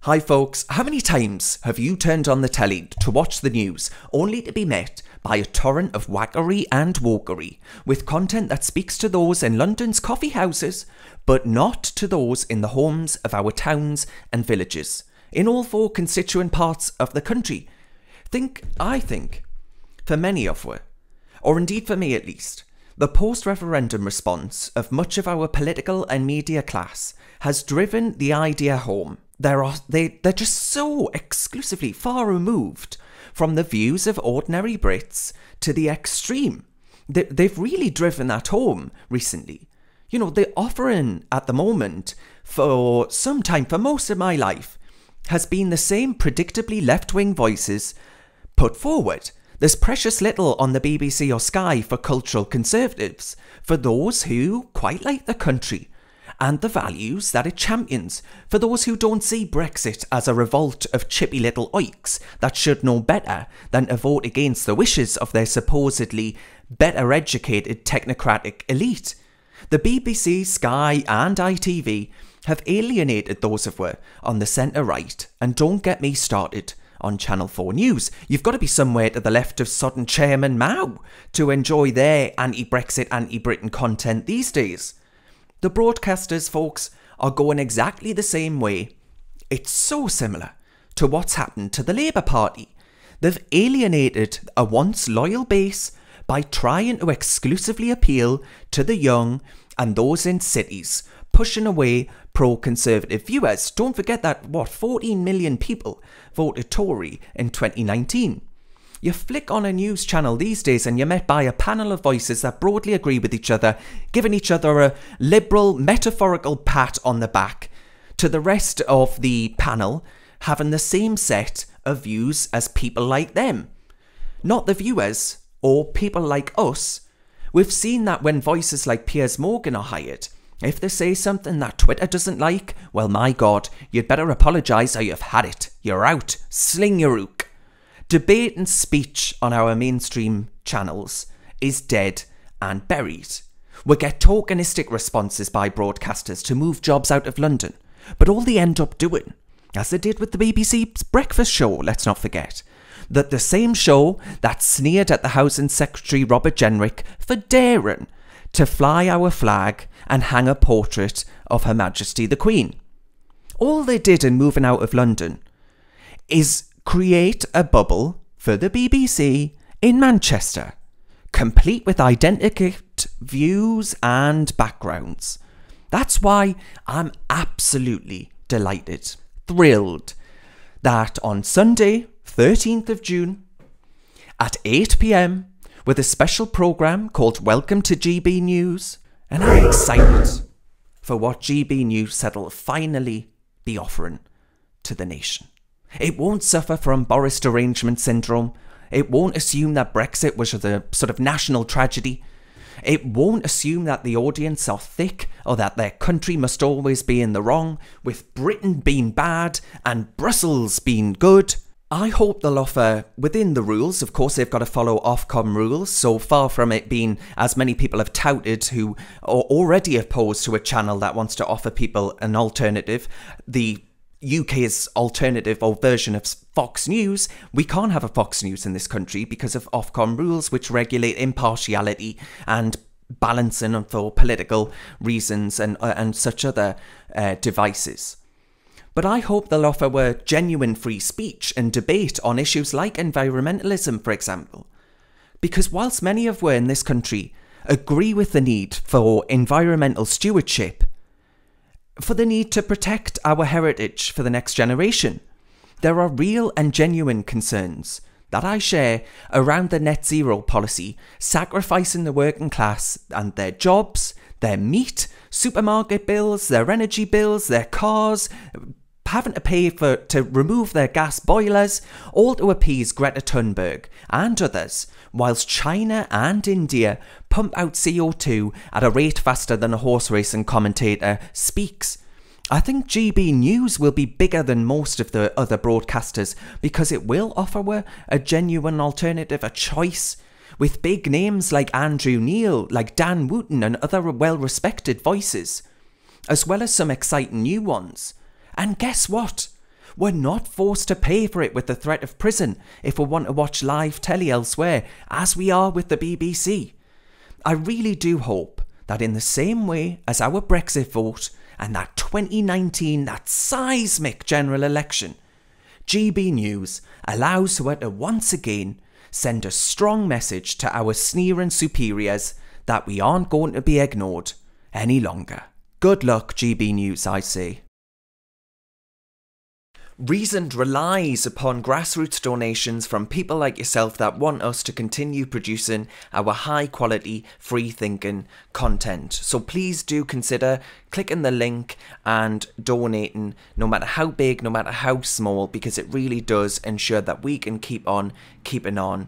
Hi folks, how many times have you turned on the telly to watch the news only to be met by a torrent of wackery and wokery, with content that speaks to those in London's coffee houses, but not to those in the homes of our towns and villages, in all four constituent parts of the country? I think, for many of us, or indeed for me at least, the post-referendum response of much of our political and media class has driven the idea home. They're just so exclusively far removed from the views of ordinary Brits to the extreme. They've really driven that home recently. You know, the offering at the moment for some time, for most of my life, has been the same predictably left-wing voices put forward. There's precious little on the BBC or Sky for cultural conservatives, for those who quite like the country and the values that it champions, for those who don't see Brexit as a revolt of chippy little oiks that should know better than to vote against the wishes of their supposedly better educated technocratic elite. The BBC, Sky and ITV have alienated those of us on the centre-right, and don't get me started on Channel 4 News. You've got to be somewhere to the left of sodden Chairman Mao to enjoy their anti-Brexit, anti-Britain content these days. The broadcasters, folks, are going exactly the same way. It's so similar to what's happened to the Labour Party. They've alienated a once loyal base by trying to exclusively appeal to the young and those in cities, pushing away pro-conservative viewers. Don't forget that, 14 million people voted Tory in 2019. You flick on a news channel these days and you're met by a panel of voices that broadly agree with each other, giving each other a liberal, metaphorical pat on the back, to the rest of the panel having the same set of views as people like them. Not the viewers, or people like us. We've seen that when voices like Piers Morgan are hired, if they say something that Twitter doesn't like, well, my God, you'd better apologise or you've had it. You're out. Sling your ook. Debate and speech on our mainstream channels is dead and buried. We get tokenistic responses by broadcasters to move jobs out of London, but all they end up doing, as they did with the BBC's breakfast show, let's not forget, that the same show that sneered at the Housing Secretary Robert Jenrick for daring to fly our flag and hang a portrait of Her Majesty the Queen. All they did in moving out of London is create a bubble for the BBC in Manchester, complete with identical views and backgrounds. That's why I'm absolutely delighted, thrilled, that on Sunday, 13th of June, at 8 PM, with a special programme called Welcome to GB News, and I'm excited for what GB News said will finally be offering to the nation. It won't suffer from Boris derangement syndrome. It won't assume that Brexit was a sort of national tragedy. It won't assume that the audience are thick or that their country must always be in the wrong, with Britain being bad and Brussels being good. I hope they'll offer, within the rules, of course they've got to follow Ofcom rules, so far from it being, as many people have touted who are already opposed to a channel that wants to offer people an alternative, the UK's alternative or version of Fox News. We can't have a Fox News in this country because of Ofcom rules which regulate impartiality and balancing for political reasons and such other devices. But I hope they'll offer genuine free speech and debate on issues like environmentalism, for example. Because whilst many of us in this country agree with the need for environmental stewardship, for the need to protect our heritage for the next generation, there are real and genuine concerns that I share around the net zero policy, sacrificing the working class and their jobs, their meat, supermarket bills, their energy bills, their cars, having to pay to remove their gas boilers, all to appease Greta Thunberg and others, whilst China and India pump out CO2 at a rate faster than a horse racing commentator speaks. I think GB News will be bigger than most of the other broadcasters because it will offer a genuine alternative, a choice, with big names like Andrew Neil, like Dan Wootton and other well-respected voices, as well as some exciting new ones. And guess what? We're not forced to pay for it with the threat of prison if we want to watch live telly elsewhere, as we are with the BBC. I really do hope that in the same way as our Brexit vote and that 2019, that seismic general election, GB News allows her to once again send a strong message to our sneering superiors that we aren't going to be ignored any longer. Good luck, GB News, I say. Reasoned relies upon grassroots donations from people like yourself that want us to continue producing our high quality, free thinking content. So please do consider clicking the link and donating, no matter how big, no matter how small, because it really does ensure that we can keep on keeping on